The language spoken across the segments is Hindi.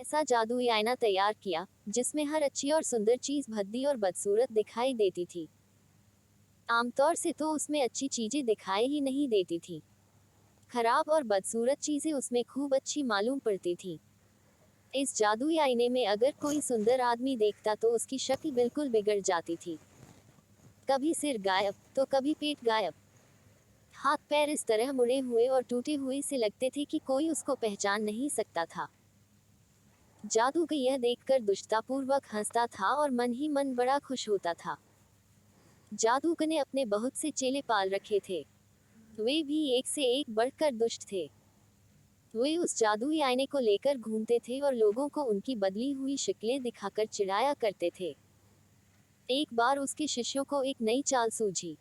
ऐसा जादुई आईना तैयार किया जिसमें हर अच्छी और सुंदर चीज भद्दी और बदसूरत दिखाई देती थी। आमतौर से तो उसमें अच्छी चीजें दिखाई ही नहीं देती थी। खराब और बदसूरत चीजें उसमें खूब अच्छी मालूम पड़ती थी। इस जादुई आईने में अगर कोई सुंदर आदमी देखता तो उसकी शक्ल बिल्कुल बिगड़ जाती थी। कभी सिर गायब तो कभी पेट गायब। हाथ पैर इस तरह मुड़े हुए और टूटे हुए से लगते थे कि कोई उसको पहचान नहीं सकता था। जादूगर यह देखकर दुष्टतापूर्वक हंसता था और मन ही मन बड़ा खुश होता था। जादूगर ने अपने बहुत से चेले पाल रखे थे। वे भी एक से एक बढ़कर दुष्ट थे। वे उस जादुई आईने को लेकर घूमते थे और लोगों को उनकी बदली हुई शक्लें दिखाकर चिढ़ाया करते थे। एक बार उसके शिष्यों को एक नई चाल सूझी।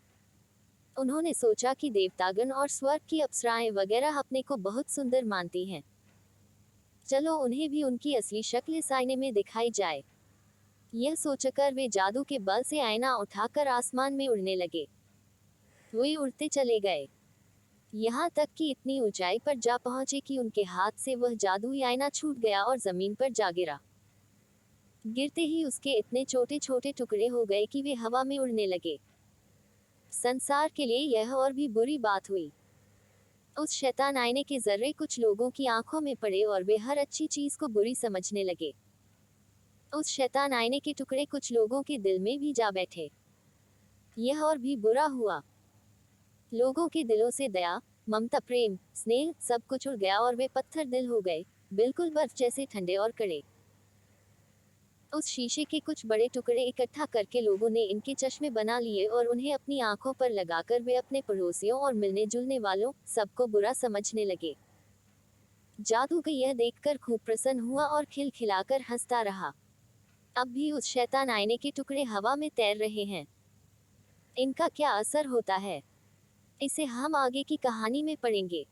उन्होंने सोचा कि देवतागण और स्वर्ग की अप्सराएं वगैरह अपने को बहुत सुंदर मानती हैं। चलो उन्हें भी उनकी असली शक्ल इस आईने में दिखाई जाए। यह सोचकर वे जादू के बल से आईना उठाकर आसमान में उड़ने लगे। वे उड़ते चले गए, यहाँ तक कि इतनी ऊंचाई पर जा पहुंचे कि उनके हाथ से वह जादुई आईना छूट गया और जमीन पर जा गिरा। गिरते ही उसके इतने छोटे छोटे टुकड़े हो गए कि वे हवा में उड़ने लगे। संसार के लिए यह और भी बुरी बात हुई। उस शैतान आईने के जर्रे कुछ लोगों की आंखों में पड़े और वे हर अच्छी चीज को बुरी समझने लगे। उस शैतान आईने के टुकड़े कुछ लोगों के दिल में भी जा बैठे। यह और भी बुरा हुआ। लोगों के दिलों से दया, ममता, प्रेम, स्नेह सब कुछ उड़ गया और वे पत्थर दिल हो गए, बिल्कुल बर्फ जैसे ठंडे और कड़े। उस शीशे के कुछ बड़े टुकड़े इकट्ठा करके लोगों ने इनके चश्मे बना लिए और उन्हें अपनी आंखों पर लगाकर वे अपने पड़ोसियों और मिलने जुलने वालों सबको बुरा समझने लगे। जादूगर यह देखकर खूब प्रसन्न हुआ और खिलखिलाकर हंसता रहा। अब भी उस शैतान आईने के टुकड़े हवा में तैर रहे हैं। इनका क्या असर होता है, इसे हम आगे की कहानी में पढ़ेंगे।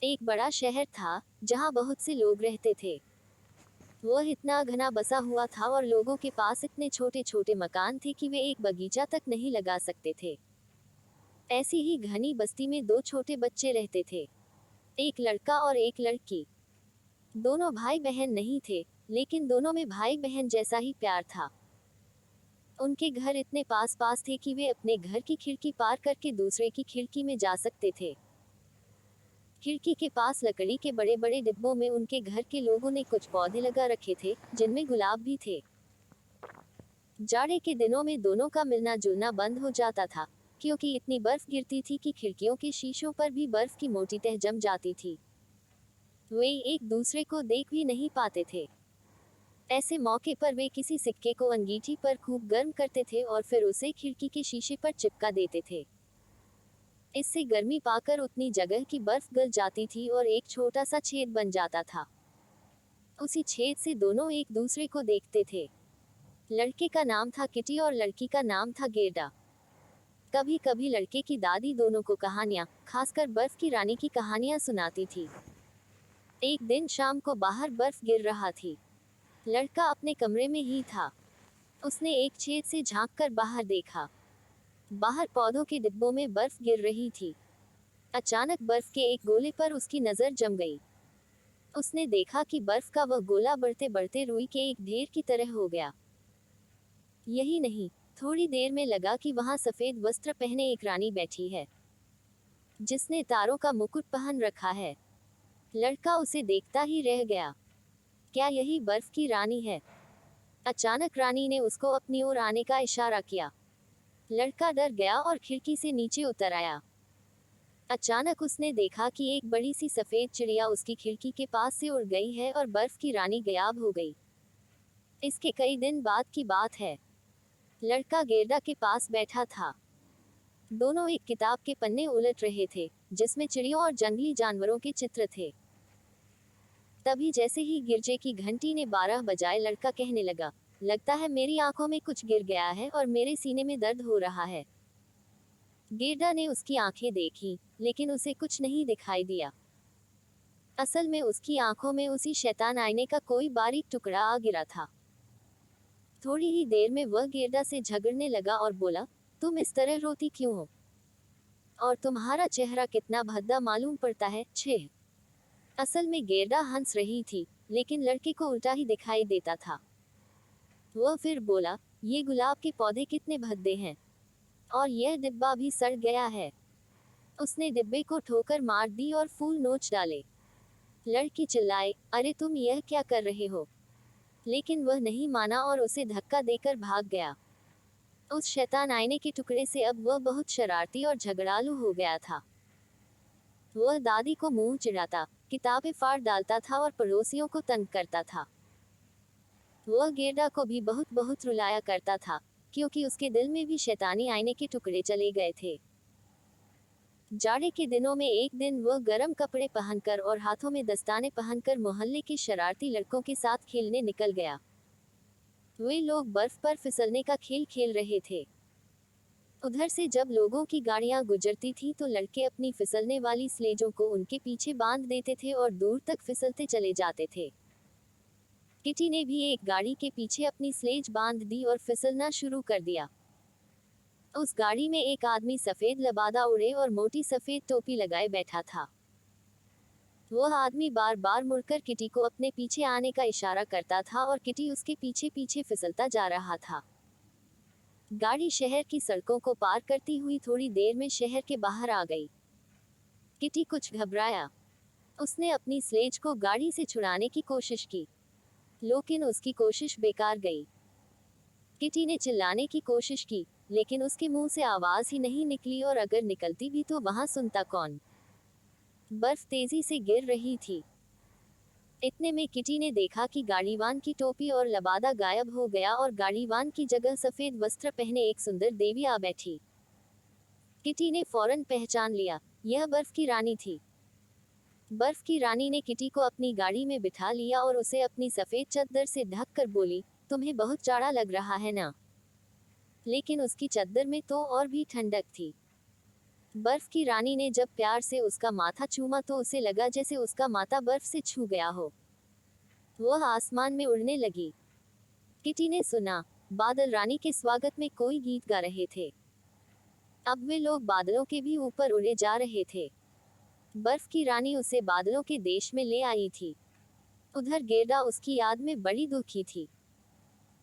एक बड़ा शहर था जहाँ बहुत से लोग रहते थे। वह इतना घना बसा हुआ था और लोगों के पास इतने छोटे छोटे मकान थे कि वे एक बगीचा तक नहीं लगा सकते थे। ऐसी ही घनी बस्ती में दो छोटे बच्चे रहते थे, एक लड़का और एक लड़की। दोनों भाई बहन नहीं थे, लेकिन दोनों में भाई बहन जैसा ही प्यार था। उनके घर इतने पास पास थे कि वे अपने घर की खिड़की पार करके दूसरे की खिड़की में जा सकते थे। खिड़की के पास लकड़ी के बड़े बड़े डिब्बों में उनके घर के लोगों ने कुछ पौधे लगा रखे थे जिनमें गुलाब भी थे। जाड़े के दिनों में दोनों का मिलना जुलना बंद हो जाता था, क्योंकि इतनी बर्फ गिरती थी कि खिड़कियों के शीशों पर भी बर्फ की मोटी तह जम जाती थी। वे एक दूसरे को देख भी नहीं पाते थे। ऐसे मौके पर वे किसी सिक्के को अंगीठी पर खूब गर्म करते थे और फिर उसे खिड़की के शीशे पर चिपका देते थे। इससे गर्मी पाकर उतनी जगह की बर्फ गल जाती थी और एक छोटा सा छेद बन जाता था। उसी छेद से दोनों एक दूसरे को देखते थे। लड़के का नाम था किटी और लड़की का नाम था गेरडा। कभी कभी लड़के की दादी दोनों को कहानियां, खासकर बर्फ की रानी की कहानियां सुनाती थी। एक दिन शाम को बाहर बर्फ गिर रहा थी। लड़का अपने कमरे में ही था। उसने एक छेद से झांककर बाहर देखा। बाहर पौधों के डिब्बों में बर्फ गिर रही थी। अचानक बर्फ के एक गोले पर उसकी नजर जम गई। उसने देखा कि बर्फ का वह गोला बढ़ते बढ़ते रुई के एक ढेर की तरह हो गया। यही नहीं, थोड़ी देर में लगा कि वहां सफेद वस्त्र पहने एक रानी बैठी है, जिसने तारों का मुकुट पहन रखा है। लड़का उसे देखता ही रह गया। क्या यही बर्फ की रानी है? अचानक रानी ने उसको अपनी ओर आने का इशारा किया। लड़का डर गया और खिड़की से नीचे उतर आया। अचानक उसने देखा कि एक बड़ी सी सफेद चिड़िया उसकी खिड़की के पास से उड़ गई है और बर्फ की रानी गायब हो गई। इसके कई दिन बाद की बात है। लड़का गेरडा के पास बैठा था। दोनों एक किताब के पन्ने उलट रहे थे, जिसमें चिड़ियों और जंगली जानवरों के चित्र थे। तभी जैसे ही गिरजे की घंटी ने 12 बजाए, लड़का कहने लगा, लगता है मेरी आंखों में कुछ गिर गया है और मेरे सीने में दर्द हो रहा है। गेरडा ने उसकी आंखें देखी, लेकिन उसे कुछ नहीं दिखाई दिया। असल में उसकी आंखों में उसी शैतान आईने का कोई बारीक टुकड़ा आ गिरा था। थोड़ी ही देर में वह गेरडा से झगड़ने लगा और बोला, तुम इस तरह रोती क्यों हो? और तुम्हारा चेहरा कितना भद्दा मालूम पड़ता है, छे। असल में गेरडा हंस रही थी, लेकिन लड़के को उल्टा ही दिखाई देता था। वह फिर बोला, ये गुलाब के पौधे कितने भद्दे हैं, और यह डिब्बा भी सड़ गया है। उसने डिब्बे को ठोकर मार दी और फूल नोच डाले। लड़की चिल्लाए, अरे तुम यह क्या कर रहे हो? लेकिन वह नहीं माना और उसे धक्का देकर भाग गया। उस शैतान आईने के टुकड़े से अब वह बहुत शरारती और झगड़ालू हो गया था। वह दादी को मुंह चिढ़ाता, किताबें फाड़ डालता था और पड़ोसियों को तंग करता था। वह गेरडा को भी बहुत बहुत रुलाया करता था, क्योंकि उसके दिल में भी शैतानी आईने के टुकड़े चले गए थे। जाड़े के दिनों में एक दिन वह गर्म कपड़े पहनकर और हाथों में दस्ताने पहनकर मोहल्ले के शरारती लड़कों के साथ खेलने निकल गया। वे लोग बर्फ पर फिसलने का खेल खेल रहे थे। उधर से जब लोगों की गाड़ियां गुजरती थीं तो लड़के अपनी फिसलने वाली स्लेजों को उनके पीछे बांध देते थे और दूर तक फिसलते चले जाते थे। किटी ने भी एक गाड़ी के पीछे अपनी स्लेज बांध दी और फिसलना शुरू कर दिया। उस गाड़ी में एक आदमी सफेद लबादा ओढ़े और मोटी सफेद टोपी लगाए बैठा था। वह आदमी बार बार मुड़कर किटी को अपने पीछे आने का इशारा करता था और किटी उसके पीछे पीछे फिसलता जा रहा था। गाड़ी शहर की सड़कों को पार करती हुई थोड़ी देर में शहर के बाहर आ गई। किटी कुछ घबराया। उसने अपनी स्लेज को गाड़ी से छुड़ाने की कोशिश की, लेकिन उसकी कोशिश बेकार गई। किटी ने चिल्लाने की कोशिश की, लेकिन उसके मुंह से आवाज ही नहीं निकली, और अगर निकलती भी तो वहां सुनता कौन? बर्फ तेजी से गिर रही थी। इतने में किटी ने देखा कि गाड़ीवान की टोपी और लबादा गायब हो गया और गाड़ीवान की जगह सफेद वस्त्र पहने एक सुंदर देवी आ बैठी। किटी ने फौरन पहचान लिया, यह बर्फ की रानी थी। बर्फ की रानी ने किटी को अपनी गाड़ी में बिठा लिया और उसे अपनी सफेद चद्दर से ढक कर बोली, तुम्हें बहुत जाड़ा लग रहा है ना? लेकिन उसकी चद्दर में तो और भी ठंडक थी। बर्फ की रानी ने जब प्यार से उसका माथा चूमा तो उसे लगा जैसे उसका माथा बर्फ से छू गया हो। वह आसमान में उड़ने लगी। किटी ने सुना, बादल रानी के स्वागत में कोई गीत गा रहे थे। अब वे लोग बादलों के भी ऊपर उड़े जा रहे थे। बर्फ की रानी उसे बादलों के देश में ले आई थी। उधर गेरडा उसकी याद में बड़ी दुखी थी।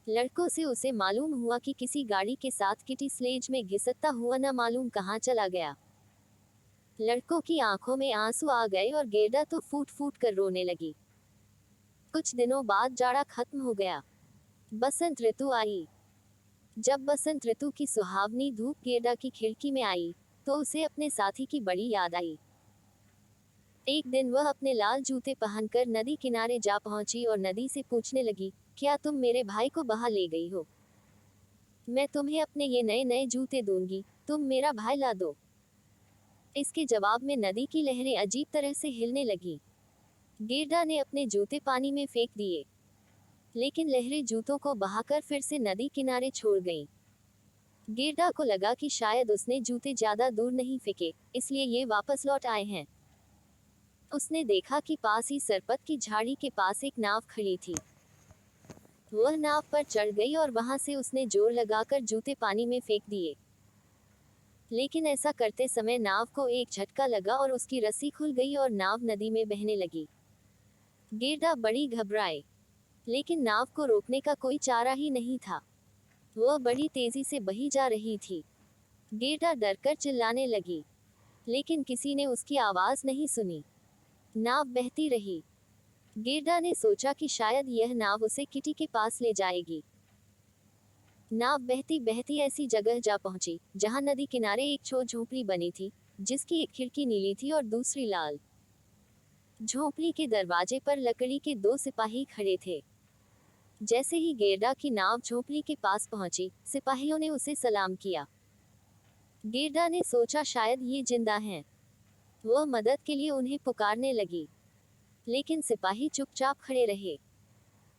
लड़कों से उसे मालूम हुआ कि किसी गाड़ी के साथ किटी स्लेज में घिसकता हुआ न मालूम कहाँ चला गया। लड़कों की आंखों में आंसू आ गए और गेरडा तो फूट फूट कर रोने लगी। कुछ दिनों बाद जाड़ा खत्म हो गया। बसंत ऋतु आई। जब बसंत ऋतु की सुहावनी धूप गेरडा की खिड़की में आई तो उसे अपने साथी की बड़ी याद आई। एक दिन वह अपने लाल जूते पहनकर नदी किनारे जा पहुंची और नदी से पूछने लगी, क्या तुम मेरे भाई को बहा ले गई हो? मैं तुम्हें अपने ये नए नए जूते दूंगी, तुम मेरा भाई ला दो। इसके जवाब में नदी की लहरें अजीब तरह से हिलने लगी। गेरडा ने अपने जूते पानी में फेंक दिए, लेकिन लहरें जूतों को बहाकर फिर से नदी किनारे छोड़ गईं। गेरडा को लगा कि शायद उसने जूते ज्यादा दूर नहीं फेंके, इसलिए ये वापस लौट आए हैं। उसने देखा कि पास ही सरपत की झाड़ी के पास एक नाव खड़ी थी। वह नाव पर चढ़ गई और वहां से उसने जोर लगाकर जूते पानी में फेंक दिए। लेकिन ऐसा करते समय नाव को एक झटका लगा और उसकी रस्सी खुल गई और नाव नदी में बहने लगी। गेरडा बड़ी घबराए, लेकिन नाव को रोकने का कोई चारा ही नहीं था। वह बड़ी तेजी से बही जा रही थी। गेरडा डरकर चिल्लाने लगी, लेकिन किसी ने उसकी आवाज नहीं सुनी। नाव बहती रही। गेरडा ने सोचा कि शायद यह नाव उसे किटी के पास ले जाएगी। नाव बहती बहती ऐसी जगह जा पहुंची जहां नदी किनारे एक छोटी झोपड़ी बनी थी, जिसकी एक खिड़की नीली थी और दूसरी लाल। झोपड़ी के दरवाजे पर लकड़ी के दो सिपाही खड़े थे। जैसे ही गेरडा की नाव झोपड़ी के पास पहुंची, सिपाहियों ने उसे सलाम किया। गेरडा ने सोचा शायद ये जिंदा हैं। वह मदद के लिए उन्हें पुकारने लगी, लेकिन सिपाही चुपचाप खड़े रहे।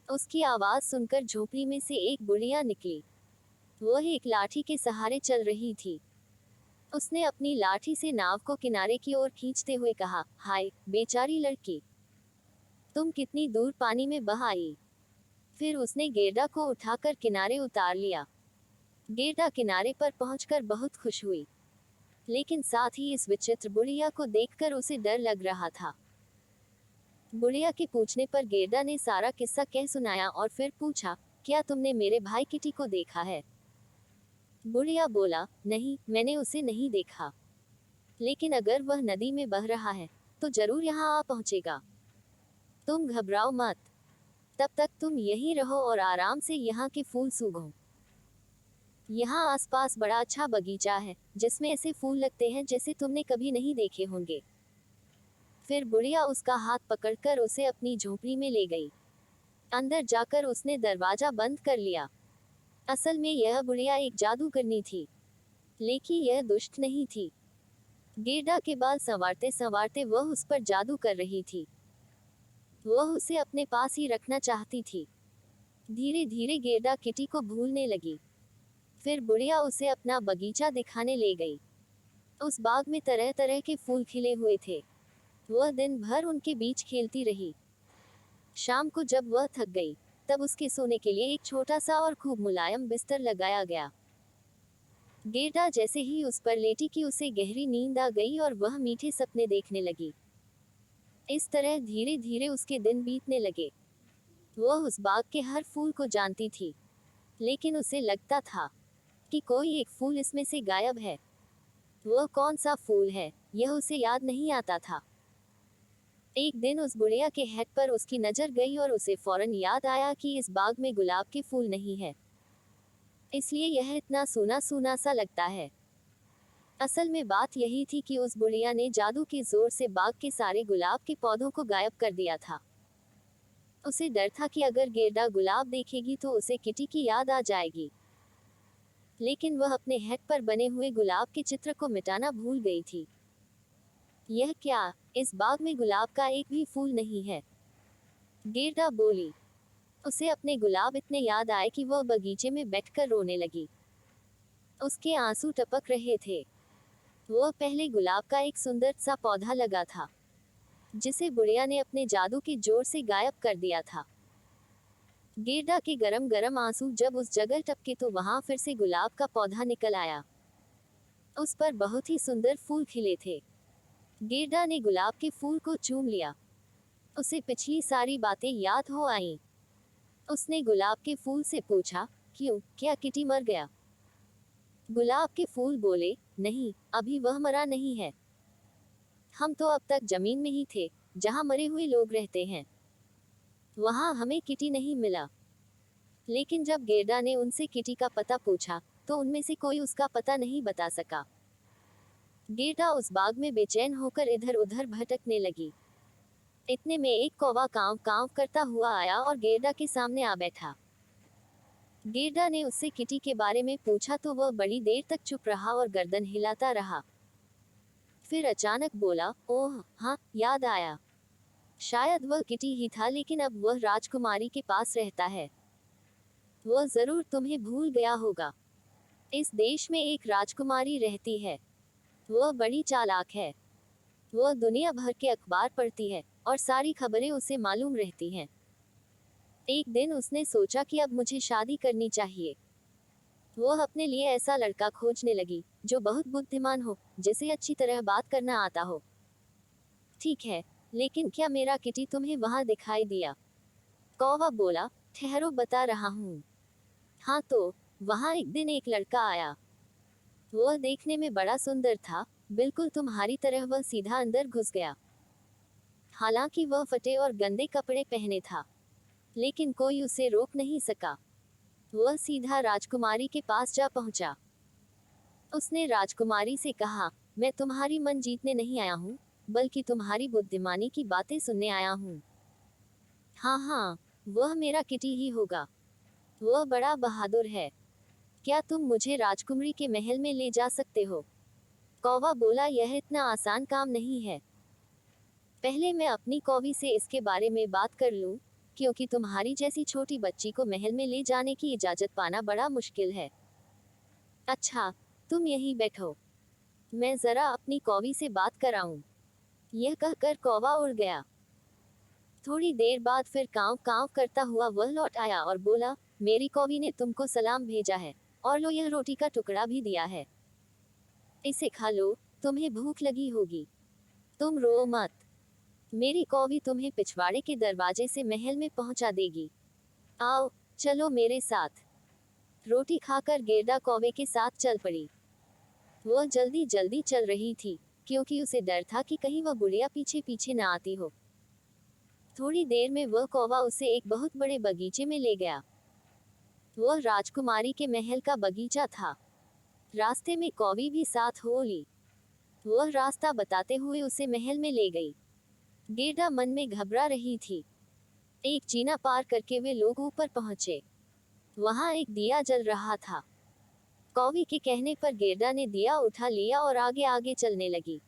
उसकी आवाज सुनकर झोपड़ी में से एक बुढ़िया निकली। वह एक लाठी के सहारे चल रही थी। उसने अपनी लाठी से नाव को किनारे की ओर खींचते हुए कहा, हाय बेचारी लड़की, तुम कितनी दूर पानी में बह आई। फिर उसने गेरडा को उठाकर किनारे उतार लिया। गेरडा किनारे पर पहुंचकर बहुत खुश हुई, लेकिन साथ ही इस विचित्र बुढ़िया को देखकर उसे डर लग रहा था। बुढ़िया के पूछने पर गेरदा ने सारा किस्सा कह सुनाया और फिर पूछा, क्या तुमने मेरे भाई किटी को देखा है? बुढ़िया बोला, नहीं, मैंने उसे नहीं देखा, लेकिन अगर वह नदी में बह रहा है तो जरूर यहाँ आ पहुंचेगा। तुम घबराओ मत, तब तक तुम यहीं रहो और आराम से यहाँ के फूल सूंघो। यहाँ आसपास बड़ा अच्छा बगीचा है जिसमें ऐसे फूल लगते हैं जैसे तुमने कभी नहीं देखे होंगे। फिर बुढ़िया उसका हाथ पकड़कर उसे अपनी झोपड़ी में ले गई। अंदर जाकर उसने दरवाजा बंद कर लिया। असल में यह बुढ़िया एक जादूगरनी थी, लेकिन यह दुष्ट नहीं थी। गेरदा के बाल संवारते संवारते वह उस पर जादू कर रही थी। वह उसे अपने पास ही रखना चाहती थी। धीरे धीरे गेरदा किटी को भूलने लगी। फिर बुढ़िया उसे अपना बगीचा दिखाने ले गई। उस बाग में तरह तरह के फूल खिले हुए थे। वह दिन भर उनके बीच खेलती रही। शाम को जब वह थक गई, तब उसके सोने के लिए एक छोटा सा और खूब मुलायम बिस्तर लगाया गया। गेरदा जैसे ही उस पर लेटी कि उसे गहरी नींद आ गई और वह मीठे सपने देखने लगी। इस तरह धीरे धीरे उसके दिन बीतने लगे। वह उस बाग के हर फूल को जानती थी, लेकिन उसे लगता था कि कोई एक फूल इसमें से गायब है। वह कौन सा फूल है, यह उसे याद नहीं आता था। एक दिन उस बुढ़िया के हेड पर उसकी नजर गई और उसे फौरन याद आया कि इस बाग में गुलाब के फूल नहीं है, इसलिए यह इतना सूना सूना सा लगता है। असल में बात यही थी कि उस बुढ़िया ने जादू के जोर से बाग के सारे गुलाब के पौधों को गायब कर दिया था। उसे डर था कि अगर गेरदा गुलाब देखेगी तो उसे किटी की याद आ जाएगी, लेकिन वह अपने हेड पर बने हुए गुलाब के चित्र को मिटाना भूल गई थी। यह क्या, इस बाग में गुलाब का एक भी फूल नहीं है, गेरदा बोली। उसे अपने गुलाब इतने याद आए कि वह बगीचे में बैठकर रोने लगी। उसके आंसू टपक रहे थे। वह पहले गुलाब का एक सुंदर सा पौधा लगा था, जिसे बुढ़िया ने अपने जादू के जोर से गायब कर दिया था। गेरदा के गरम गरम आंसू जब उस जगह टपके तो वहां फिर से गुलाब का पौधा निकल आया। उस पर बहुत ही सुंदर फूल खिले थे। गेरदा ने गुलाब के फूल को चूम लिया। उसे पिछली सारी बातें याद हो आईं। उसने गुलाब के फूल से पूछा, क्यों, क्या किटी मर गया? गुलाब के फूल बोले, नहीं, अभी वह मरा नहीं है। हम तो अब तक जमीन में ही थे, जहां मरे हुए लोग रहते हैं। वहां हमें किटी नहीं मिला। लेकिन जब गेरदा ने उनसे किटी का पता पूछा, तो उनमें से कोई उसका पता नहीं बता सका। गेरदा उस बाग में बेचैन होकर इधर उधर भटकने लगी। इतने में एक कौवा कांव कांव करता हुआ आया और गेरदा के सामने आ बैठा। गेरदा ने उससे किटी के बारे में पूछा तो वह बड़ी देर तक चुप रहा और गर्दन हिलाता रहा। फिर अचानक बोला, ओह हाँ, याद आया। शायद वह किटी ही था, लेकिन अब वह राजकुमारी के पास रहता है। वह जरूर तुम्हें भूल गया होगा। इस देश में एक राजकुमारी रहती है। वह बड़ी चालाक है। वह दुनिया भर के अखबार पढ़ती है और सारी खबरें उसे मालूम रहती हैं। एक दिन उसने सोचा कि अब मुझे शादी करनी चाहिए। वह अपने लिए ऐसा लड़का खोजने लगी जो बहुत बुद्धिमान हो, जिसे अच्छी तरह बात करना आता हो। ठीक है, लेकिन क्या मेरा किटी तुम्हें वहां दिखाई दिया? कौवा बोला, ठहरो, बता रहा हूँ। हाँ तो, वहां एक दिन एक लड़का आया। वह देखने में बड़ा सुंदर था, बिल्कुल तुम्हारी तरह। वह सीधा अंदर घुस गया। हालांकि वह फटे और गंदे कपड़े पहने था, लेकिन कोई उसे रोक नहीं सका। वह सीधा राजकुमारी के पास जा पहुंचा। उसने राजकुमारी से कहा, मैं तुम्हारी मन जीतने नहीं आया हूँ, बल्कि तुम्हारी बुद्धिमानी की बातें सुनने आया हूँ। हाँ हाँ, वह मेरा किटी ही होगा। वह बड़ा बहादुर है। क्या तुम मुझे राजकुमारी के महल में ले जा सकते हो? कौवा बोला, यह इतना आसान काम नहीं है। पहले मैं अपनी कौवी से इसके बारे में बात कर लूं, क्योंकि तुम्हारी जैसी छोटी बच्ची को महल में ले जाने की इजाजत पाना बड़ा मुश्किल है। अच्छा, तुम यहीं बैठो, मैं जरा अपनी कौवी से बात कराऊं। यह कहकर कौवा उड़ गया। थोड़ी देर बाद फिर कांव कांव करता हुआ वह लौट आया और बोला, मेरी कौवी ने तुमको सलाम भेजा है, और लो, यह रोटी का टुकड़ा भी दिया है। इसे खा लो, तुम्हें भूख लगी होगी। तुम रो मत। मेरी कौवी तुम्हें पिछवाड़े के दरवाजे से महल में पहुंचा देगी। आओ, चलो मेरे साथ। रोटी खाकर गेरदा कौवे के साथ चल पड़ी। वह जल्दी जल्दी चल रही थी, क्योंकि उसे डर था कि कहीं वह बुढ़िया पीछे पीछे ना आती हो। थोड़ी देर में वह कौवा उसे एक बहुत बड़े बगीचे में ले गया। वह राजकुमारी के महल का बगीचा था। रास्ते में कौवी भी साथ हो ली। वह रास्ता बताते हुए उसे महल में ले गई। गेरदा मन में घबरा रही थी। एक जीना पार करके वे लोग ऊपर पहुंचे। वहां एक दिया जल रहा था। कौवी के कहने पर गेरदा ने दिया उठा लिया और आगे आगे चलने लगी।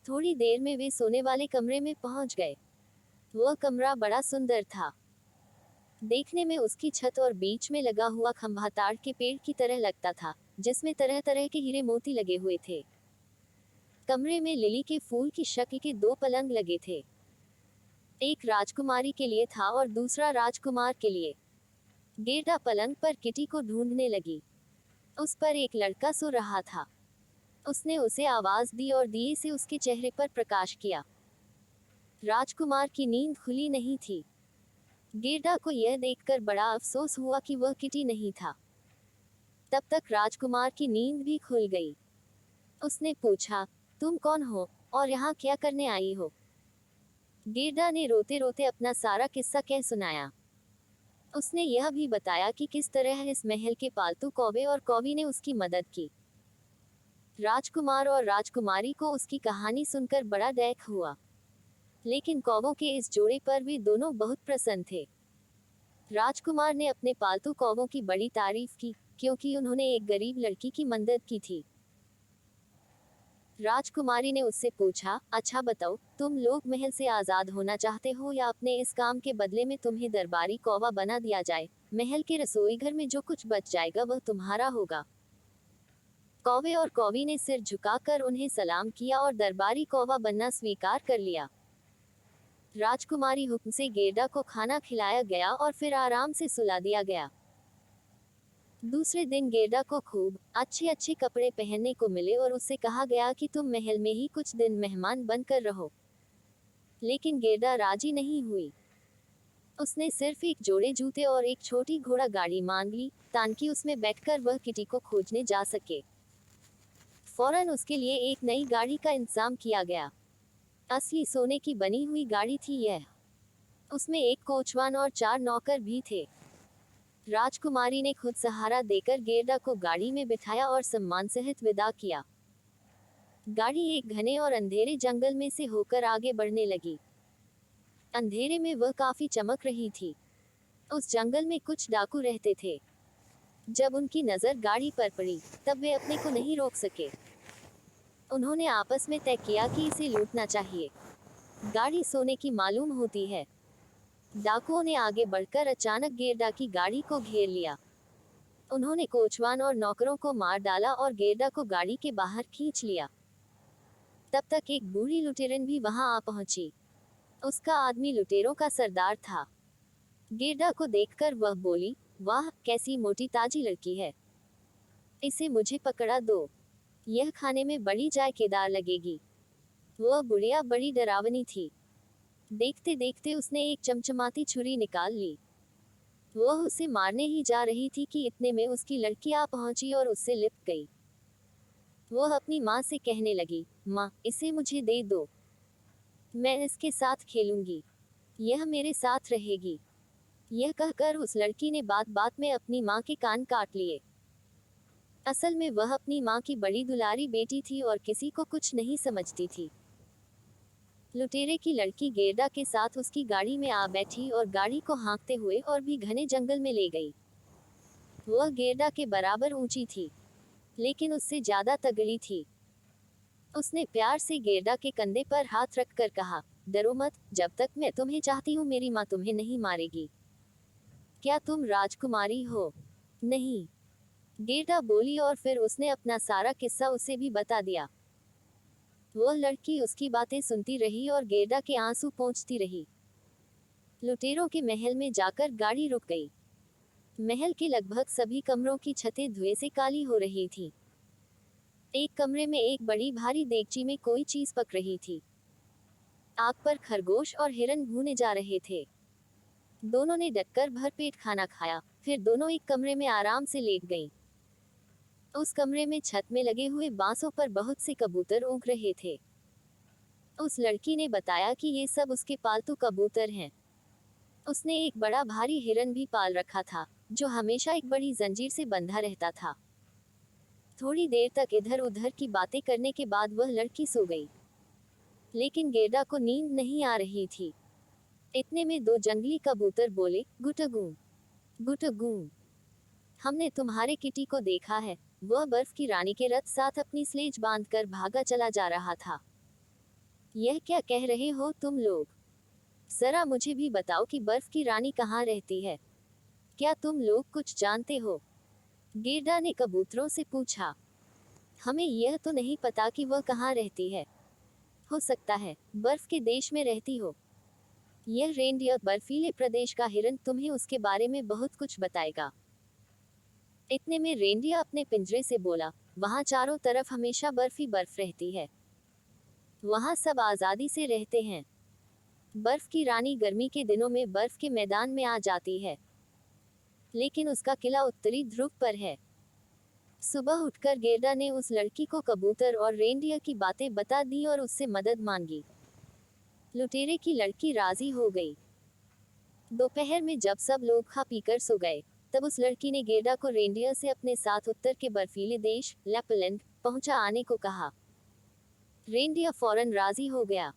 थोड़ी देर में वे सोने वाले कमरे में पहुंच गए। वह कमरा बड़ा सुंदर था। देखने में उसकी छत और बीच में लगा हुआ खंभा ताड़ के पेड़ की तरह लगता था, जिसमें तरह तरह के हीरे मोती लगे हुए थे। कमरे में लिली के फूल की शक्ल के 2 पलंग लगे थे। एक राजकुमारी के लिए था और दूसरा राजकुमार के लिए। गेरदा पलंग पर किटी को ढूंढने लगी। उस पर एक लड़का सो रहा था। उसने उसे आवाज दी और दिए से उसके चेहरे पर प्रकाश किया। राजकुमार की नींद खुली नहीं थी। गेरदा को यह देखकर बड़ा अफसोस हुआ कि वह किटी नहीं था। तब तक राजकुमार की नींद भी खुल गई। उसने पूछा, तुम कौन हो और यहाँ क्या करने आई हो? गेरदा ने रोते रोते अपना सारा किस्सा कह सुनाया। उसने यह भी बताया कि किस तरह इस महल के पालतू कौवे और कौवी ने उसकी मदद की। राजकुमार और राजकुमारी को उसकी कहानी सुनकर बड़ा दुख हुआ, लेकिन कौवों के इस जोड़े पर वे दोनों बहुत प्रसन्न थे। राजकुमार ने अपने पालतू कौवों की बड़ी तारीफ की, क्योंकि उन्होंने एक गरीब लड़की की मदद की थी। राजकुमारी ने उससे पूछा, अच्छा बताओ, तुम लोग महल से आजाद होना चाहते हो या अपने इस काम के बदले में तुम्हें दरबारी कौवा बना दिया जाए? महल के रसोई घर में जो कुछ बच जाएगा वह तुम्हारा होगा। कौवे और कौवी ने सिर झुकाकर उन्हें सलाम किया और दरबारी कौवा बनना स्वीकार कर लिया। राजकुमारी हुक्म से गेरदा को खाना खिलाया गया और फिर आराम से सुला दिया गया। दूसरे दिन गेरदा को खूब अच्छे अच्छे कपड़े पहनने को मिले और उससे कहा गया कि तुम महल में ही कुछ दिन मेहमान बनकर रहो। लेकिन गेरदा राजी नहीं हुई। उसने सिर्फ एक जोड़े जूते और एक छोटी घोड़ा गाड़ी मांग ली, ताकि उसमें बैठकर वह किटी को खोजने जा सके। फौरन उसके लिए एक नई गाड़ी का इंतजाम किया गया। असली सोने की बनी हुई गाड़ी थी यह। उसमें एक कोचवान और 4 नौकर भी थे। राजकुमारी ने खुद सहारा देकर गेरदा को गाड़ी में बिठाया और सम्मान सहित विदा किया। गाड़ी एक घने और अंधेरे जंगल में से होकर आगे बढ़ने लगी। अंधेरे में वह काफी चमक रही थी। उस जंगल में कुछ डाकू रहते थे। जब उनकी नजर गाड़ी पर पड़ी, तब वे अपने को नहीं रोक सके। उन्होंने आपस में तय किया कि इसे लूटना चाहिए। गाड़ी सोने की मालूम होती है। डाकुओं ने आगे बढ़कर अचानक गेरदा की गाड़ी को घेर लिया। उन्होंने कोचवान और नौकरों को मार डाला और गेरदा को गाड़ी के बाहर खींच लिया। तब तक एक बूढ़ी लुटेरन भी वहां आ पहुंची। उसका आदमी लुटेरों का सरदार था। गेरदा को देखकर वह बोली, वाह, कैसी मोटी ताजी लड़की है। इसे मुझे पकड़ा दो। यह खाने में बड़ी जायकेदार लगेगी। वह बुढ़िया बड़ी डरावनी थी। देखते देखते उसने एक चमचमाती छुरी निकाल ली। वह उसे मारने ही जा रही थी कि इतने में उसकी लड़की आ पहुंची और उससे लिपट गई। वह अपनी माँ से कहने लगी, माँ, इसे मुझे दे दो। मैं इसके साथ खेलूंगी। यह मेरे साथ रहेगी। यह कहकर उस लड़की ने बात बात में अपनी माँ के कान काट लिए। असल में वह अपनी माँ की बड़ी दुलारी बेटी थी और किसी को कुछ नहीं समझती थी। लुटेरे की लड़की गेरदा के साथ उसकी गाड़ी में आ बैठी और गाड़ी को हाँकते हुए और भी घने जंगल में ले गई। वह गेरदा के बराबर ऊंची थी, लेकिन उससे ज्यादा तगड़ी थी। उसने प्यार से गेरदा के कंधे पर हाथ रखकर कहा, डरो मत, जब तक मैं तुम्हें चाहती हूँ मेरी माँ तुम्हें नहीं मारेगी। क्या तुम राजकुमारी हो? नहीं, गेरदा बोली और फिर उसने अपना सारा किस्सा उसे भी बता दिया। वह लड़की उसकी बातें सुनती रही और गेरदा के आंसू पोंछती रही। लुटेरों के महल में जाकर गाड़ी रुक गई। महल के लगभग सभी कमरों की छतें धुएं से काली हो रही थी। एक कमरे में एक बड़ी भारी देगची में कोई चीज पक रही थी। आग पर खरगोश और हिरन भूने जा रहे थे। दोनों ने डटकर भरपेट खाना खाया, फिर दोनों एक कमरे में आराम से लेट गईं। उस कमरे में छत में लगे हुए बांसों पर बहुत से कबूतर ऊँघ रहे थे। उस लड़की ने बताया कि ये सब उसके पालतू कबूतर हैं। उसने एक बड़ा भारी हिरन भी पाल रखा था, जो हमेशा एक बड़ी जंजीर से बंधा रहता था। थोड़ी देर तक इधर उधर की बातें करने के बाद वह लड़की सो गई। लेकिन गेरदा को नींद नहीं आ रही थी। इतने में दो जंगली कबूतर बोले, गुटगू गुटगू, हमने तुम्हारे किटी को देखा है। वह बर्फ की रानी के रथ साथ अपनी स्लेज बांधकर भागा चला जा रहा था। यह क्या कह रहे हो तुम लोग? जरा मुझे भी बताओ कि बर्फ की रानी कहाँ रहती है। क्या तुम लोग कुछ जानते हो? गेरदा ने कबूतरों से पूछा। हमें यह तो नहीं पता कि वह कहाँ रहती है। हो सकता है बर्फ के देश में रहती हो। यह रेनडियर बर्फीले प्रदेश का हिरन तुम्हें उसके बारे में बहुत कुछ बताएगा। इतने में रेनडियर अपने पिंजरे से बोला, वहाँ चारों तरफ हमेशा बर्फ ही बर्फ रहती है। वहाँ सब आज़ादी से रहते हैं। बर्फ की रानी गर्मी के दिनों में बर्फ के मैदान में आ जाती है, लेकिन उसका किला उत्तरी ध्रुव पर है। सुबह उठकर गेरदा ने उस लड़की को कबूतर और रेनडियर की बातें बता दी और उससे मदद मांगी। लुटेरे की लड़की राजी हो गई। दोपहर में जब सब लोग खा पीकर सो गए, तब उस लड़की ने गेरदा को रेनडियर से अपने साथ उत्तर के बर्फीले देश लैपलैंड पहुंचा आने को कहा। रेनडियर फौरन राजी हो गया।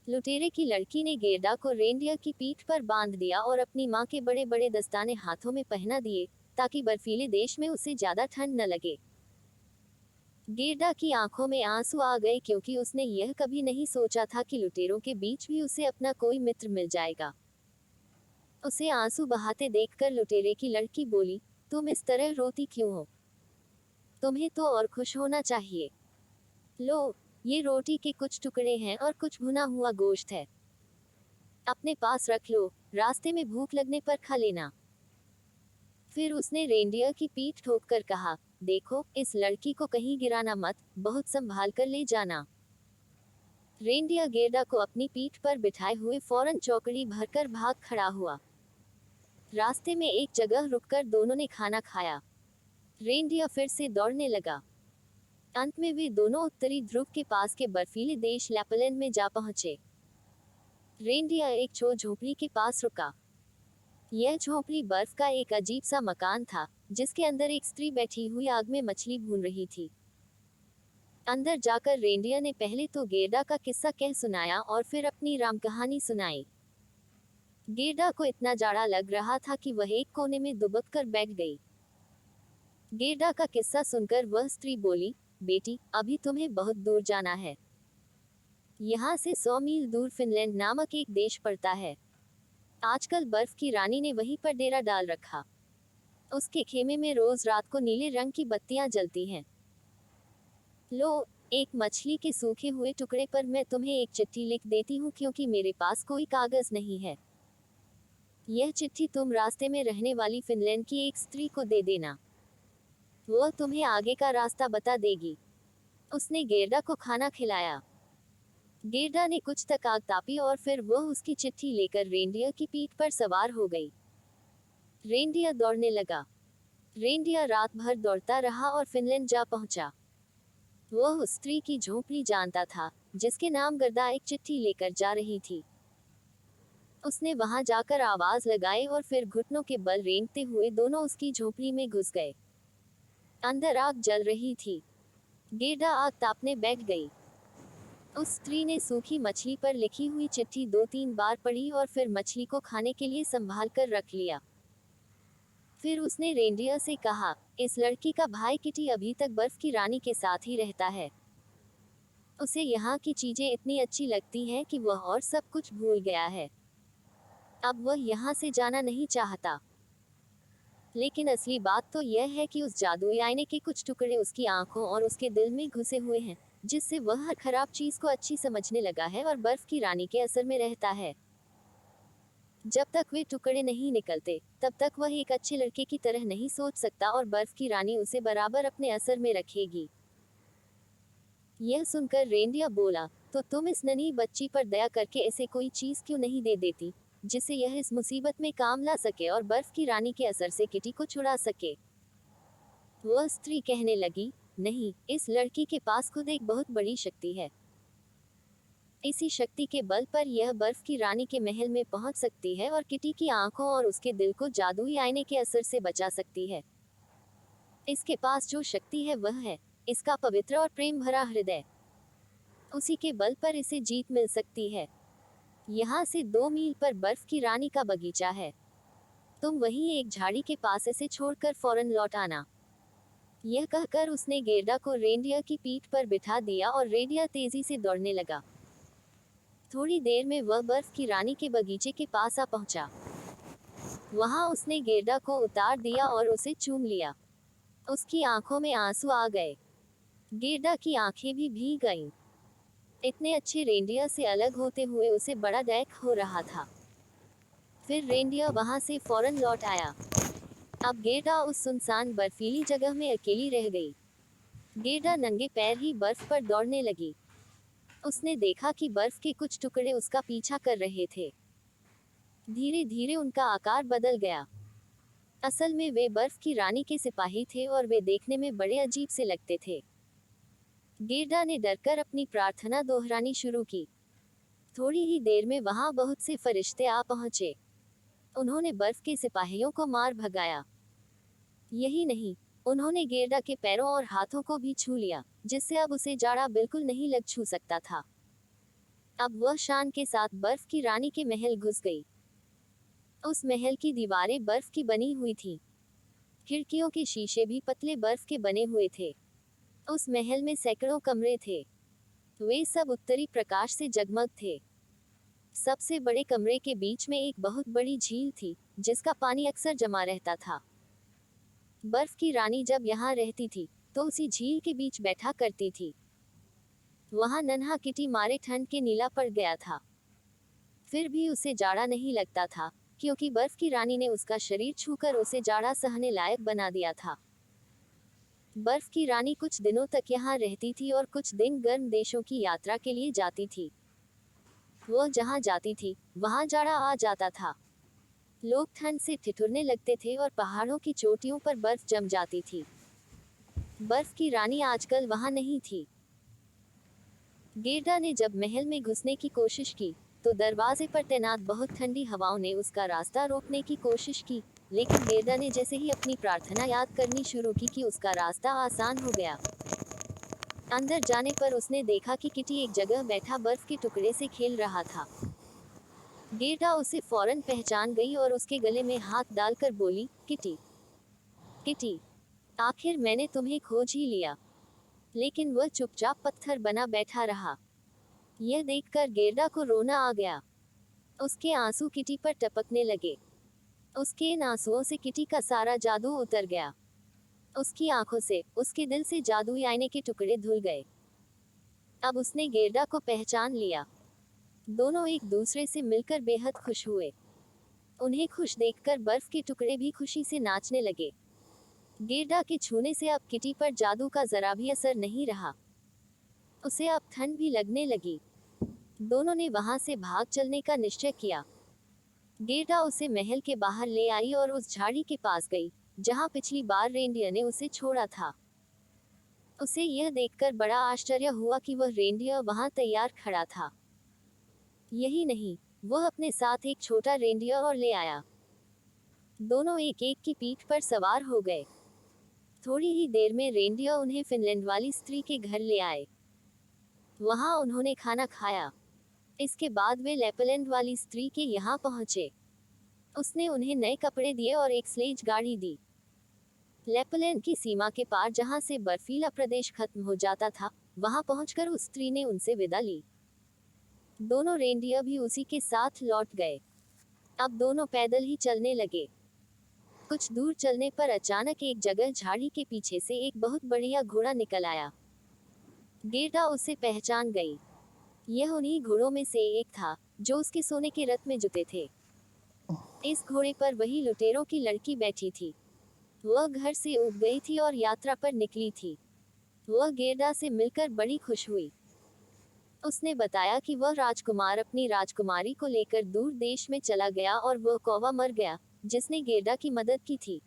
लुटेरे की लड़की ने गेरदा को रेनडियर की पीठ पर बांध दिया और अपनी माँ के बड़े बड़े दस्ताने हाथों में पहना दिए, ताकि बर्फीले देश में उसे ज्यादा ठंड न लगे। गेरदा की आंखों में आंसू आ गए, क्योंकि उसने यह कभी नहीं सोचा था कि लुटेरों के बीच भी उसे अपना कोई मित्र मिल जाएगा। उसे आंसू बहाते देखकर लुटेरे की लड़की बोली, तुम इस तरह रोती क्यों हो? तुम्हें तो और खुश होना चाहिए। लो, ये रोटी के कुछ टुकड़े हैं और कुछ भुना हुआ गोश्त है। अपने पास रख लो, रास्ते में भूख लगने पर खा लेना। फिर उसने रेनडियर की पीठ ठोककर कहा, देखो, इस लड़की को कहीं गिराना मत, बहुत संभाल कर ले जाना। रेनडियर गेरदा को अपनी पीठ पर बिठाए हुए फौरन चौकड़ी भरकर भाग खड़ा हुआ। रास्ते में एक जगह रुककर दोनों ने खाना खाया। रेनडियर फिर से दौड़ने लगा। अंत में वे दोनों उत्तरी ध्रुव के पास के बर्फीले देश लैपलैंड में जा पहुंचे। रेनडियर एक झोपड़ी के पास रुका। यह झोपड़ी बर्फ का एक अजीब सा मकान था, जिसके अंदर एक स्त्री बैठी हुई आग में मछली भून रही थी। अंदर जाकर रेनडियर ने पहले तो गेरदा का किस्सा कह सुनाया और फिर अपनी राम कहानी सुनाई। गेरदा को इतना जाड़ा लग रहा था कि वह एक कोने में दुबक कर बैठ गई। गेरदा का किस्सा सुनकर वह स्त्री बोली, बेटी, अभी तुम्हें बहुत दूर जाना है। यहाँ से 100 मील दूर फिनलैंड नामक एक देश पड़ता है। आजकल बर्फ की रानी ने वहीं पर डेरा डाल रखा। उसके खेमे में रोज रात को नीले रंग की बत्तियां जलती हैं। लो, एक मछली के सूखे हुए टुकड़े पर मैं तुम्हें एक चिट्ठी लिख देती हूँ, क्योंकि मेरे पास कोई कागज नहीं है। यह चिट्ठी तुम रास्ते में रहने वाली फिनलैंड की एक स्त्री को दे देना। वह तुम्हें आगे का रास्ता बता देगी। उसने गेरदा को खाना खिलाया। गेरदा ने कुछ तक आग तापी और फिर वह उसकी चिट्ठी लेकर रेनडियर की पीठ पर सवार हो गई। रेनडियर दौड़ने लगा। रेनडियर रात भर दौड़ता रहा और फिनलैंड जा पहुंचा। वह उस स्त्री की झोपड़ी जानता था, जिसके नाम गर्दा एक चिट्ठी लेकर जा रही थी। उसने वहां जाकर आवाज लगाई और फिर घुटनों के बल रेंगते हुए दोनों उसकी झोपड़ी में घुस गए। अंदर आग जल रही थी। गेरदा आग तापने बैठ गई। उस स्त्री ने सूखी मछली पर लिखी हुई चिट्ठी 2-3 बार पढ़ी और फिर मछली को खाने के लिए संभाल कर रख लिया। फिर उसने रेनडियर से कहा, इस लड़की का भाई किटी अभी तक बर्फ की रानी के साथ ही रहता है। उसे यहाँ की चीजें इतनी अच्छी लगती हैं कि वह और सब कुछ भूल गया है। अब वह यहाँ से जाना नहीं चाहता। लेकिन असली बात तो यह है कि उस जादुई आईने के कुछ टुकड़े उसकी आंखों और उसके दिल में घुसे हुए हैं, जिससे वह हर खराब चीज को अच्छी समझने लगा है और बर्फ की रानी के असर में रहता है। जब तक वे टुकड़े नहीं निकलते, तब तक वह एक अच्छे लड़के की तरह नहीं सोच सकता और बर्फ की रानी उसे बराबर अपने असर में रखेगी। यह सुनकर रेनडियर बोला, तो तुम इस नन्ही बच्ची पर दया करके ऐसे कोई चीज क्यों नहीं दे देती जिससे यह इस मुसीबत में काम ला सके और बर्फ की रानी के असर से किटी को छुड़ा सके। वह स्त्री कहने लगी, नहीं, इस लड़की के पास खुद एक बहुत बड़ी शक्ति है। इसी शक्ति के बल पर यह बर्फ की रानी के महल में पहुंच सकती है और किटी की आंखों और उसके दिल को जादुई आईने के असर से बचा सकती है। इसके पास जो शक्ति है वह है इसका पवित्र और प्रेम भरा हृदय। उसी के बल पर इसे जीत मिल सकती है। यहाँ से 2 मील पर बर्फ की रानी का बगीचा है। तुम वहीं एक झाड़ी के पास इसे छोड़कर फौरन लौट आना। यह कहकर उसने गेरडा को रेंडियर की पीठ पर बिठा दिया और रेंडियर तेजी से दौड़ने लगा। थोड़ी देर में वह बर्फ की रानी के बगीचे के पास आ पहुंचा। वहां उसने गेरडा को उतार दिया और उसे चूम लिया। उसकी आंखों में आंसू आ गए। गेरडा की आंखें भी भीग गईं। इतने अच्छे रेंडियर से अलग होते हुए उसे बड़ा दैख हो रहा था। फिर रेंडियर वहां से फौरन लौट आया। अब गेरडा उस सुनसान बर्फीली जगह में अकेली रह गई। गेरडा नंगे पैर ही बर्फ पर दौड़ने लगी। उसने देखा कि बर्फ के कुछ टुकड़े उसका पीछा कर रहे थे। धीरे धीरे उनका आकार बदल गया। असल में वे बर्फ की रानी के सिपाही थे और वे देखने में बड़े अजीब से लगते थे। गेरडा ने डरकर अपनी प्रार्थना दोहरानी शुरू की। थोड़ी ही देर में वहां बहुत से फरिश्ते आ पहुंचे। उन्होंने बर्फ के सिपाहियों को मार भगाया। यही नहीं, उन्होंने गेरडा के पैरों और हाथों को भी छू लिया, जिससे अब उसे जाड़ा बिल्कुल नहीं लग छू सकता था। अब वह शान के साथ बर्फ की रानी के महल घुस गई। उस महल की दीवारें बर्फ की बनी हुई थी। खिड़कियों के शीशे भी पतले बर्फ के बने हुए थे। उस महल में सैकड़ों कमरे थे। वे सब उत्तरी प्रकाश से जगमग थे। सबसे बड़े कमरे के बीच में एक बहुत बड़ी झील थी, जिसका पानी अक्सर जमा रहता था। बर्फ की रानी जब यहाँ रहती थी तो उसी झील के बीच बैठा करती थी। वहां नन्हा किटी मारे ठंड के नीला पड़ गया था। फिर भी उसे जाड़ा नहीं लगता था, क्योंकि बर्फ की रानी ने उसका शरीर छूकर उसे जाड़ा सहने लायक बना दिया था। बर्फ की रानी कुछ दिनों तक यहाँ रहती थी और कुछ दिन गर्म देशों की यात्रा के लिए जाती थी। वह जहाँ जाती थी वहां जाड़ा आ जाता था। लोग ठंड से ठिठुरने लगते थे और पहाड़ों की चोटियों पर बर्फ जम जाती थी। बर्फ की रानी आजकल वहां नहीं थी। गेरडा ने जब महल में घुसने की कोशिश की तो दरवाजे पर तैनात बहुत ठंडी हवाओं ने उसका रास्ता रोकने की कोशिश की, लेकिन गेरडा ने जैसे ही अपनी प्रार्थना याद करनी शुरू की कि उसका रास्ता आसान हो गया। अंदर जाने पर उसने देखा कि किटी एक जगह बैठा बर्फ के टुकड़े से खेल रहा था। गेरडा उसे फौरन पहचान गई और उसके गले में हाथ डालकर बोली, किटी, किटी, आखिर मैंने तुम्हें खोज ही लिया। लेकिन वह चुपचाप पत्थर बना बैठा रहा। यह देखकर गेरडा को रोना आ गया। उसके आंसू किटी पर टपकने लगे। उसके इन आंसुओं से किटी का सारा जादू उतर गया। उसकी आंखों से, उसके दिल से जादुई आईने के टुकड़े धुल गए। अब उसने गेरडा को पहचान लिया। दोनों एक दूसरे से मिलकर बेहद खुश हुए। उन्हें खुश देखकर बर्फ के टुकड़े भी खुशी से नाचने लगे। गेरडा के छूने से अब किटी पर जादू का जरा भी असर नहीं रहा। उसे अब ठंड भी लगने लगी। दोनों ने वहां से भाग चलने का निश्चय किया। गेरडा उसे महल के बाहर ले आई और उस झाड़ी के पास गई, जहां पिछली बार रेंडियर ने उसे छोड़ा था। उसे यह देखकर बड़ा आश्चर्य हुआ कि वह रेंडियर वहां तैयार खड़ा था। यही नहीं, वह अपने साथ एक छोटा रेंडियर और ले आया। दोनों एक एक की पीठ पर सवार हो गए। थोड़ी ही देर में रेंडियर उन्हें फिनलैंड वाली स्त्री के घर ले आए। वहां उन्होंने खाना खाया। इसके बाद वे लैपलैंड वाली स्त्री के यहाँ पहुंचे। उसने उन्हें नए कपड़े दिए और एक स्लेज गाड़ी दी। लैपलैंड की सीमा के पार जहां से बर्फीला प्रदेश खत्म हो जाता था, वहां पहुंचकर उस स्त्री ने उनसे विदा ली। दोनों रेंडियर भी उसी के साथ लौट गए। अब दोनों पैदल ही चलने लगे। कुछ दूर चलने पर अचानक एक जगह झाड़ी के पीछे से एक बहुत बढ़िया घोड़ा निकल आया। गेरडा उसे पहचान गई। यह उन्हीं घोड़ों में से एक था जो उसके सोने के रथ में जुते थे। इस घोड़े पर वही लुटेरों की लड़की बैठी थी। वह घर से उब गई थी और यात्रा पर निकली थी। वह गेरडा से मिलकर बड़ी खुश हुई। उसने बताया कि वह राजकुमार अपनी राजकुमारी को लेकर दूर देश में चला गया और वह कौवा मर गया जिसने गेरडा की मदद की थी।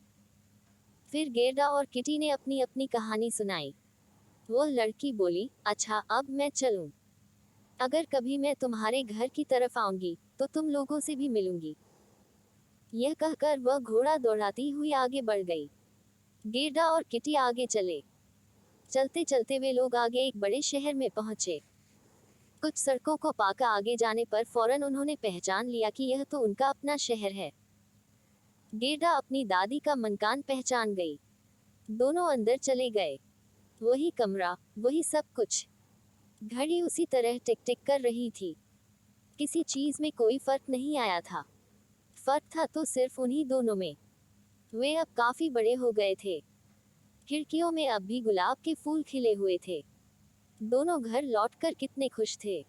फिर गेरडा और किटी ने अपनी अपनी कहानी सुनाई। वो लड़की बोली, अच्छा अब मैं चलूं। अगर कभी मैं तुम्हारे घर की तरफ आऊंगी तो तुम लोगों से भी मिलूंगी। यह कहकर वह घोड़ा दौड़ाती हुई आगे बढ़ गई। गेरडा और किटी आगे चले। चलते चलते वे लोग आगे एक बड़े शहर में पहुंचे। कुछ सड़कों को पाकर आगे जाने पर फौरन उन्होंने पहचान लिया कि यह तो उनका अपना शहर है। गेरडा अपनी दादी का मकान पहचान गई। दोनों अंदर चले गए। वही कमरा, वही सब कुछ। घड़ी उसी तरह टिक टिक कर रही थी। किसी चीज में कोई फर्क नहीं आया था। फर्क था तो सिर्फ उन्हीं दोनों में। वे अब काफी बड़े हो गए थे। खिड़कियों में अब भी गुलाब के फूल खिले हुए थे। दोनों घर लौटकर कितने खुश थे।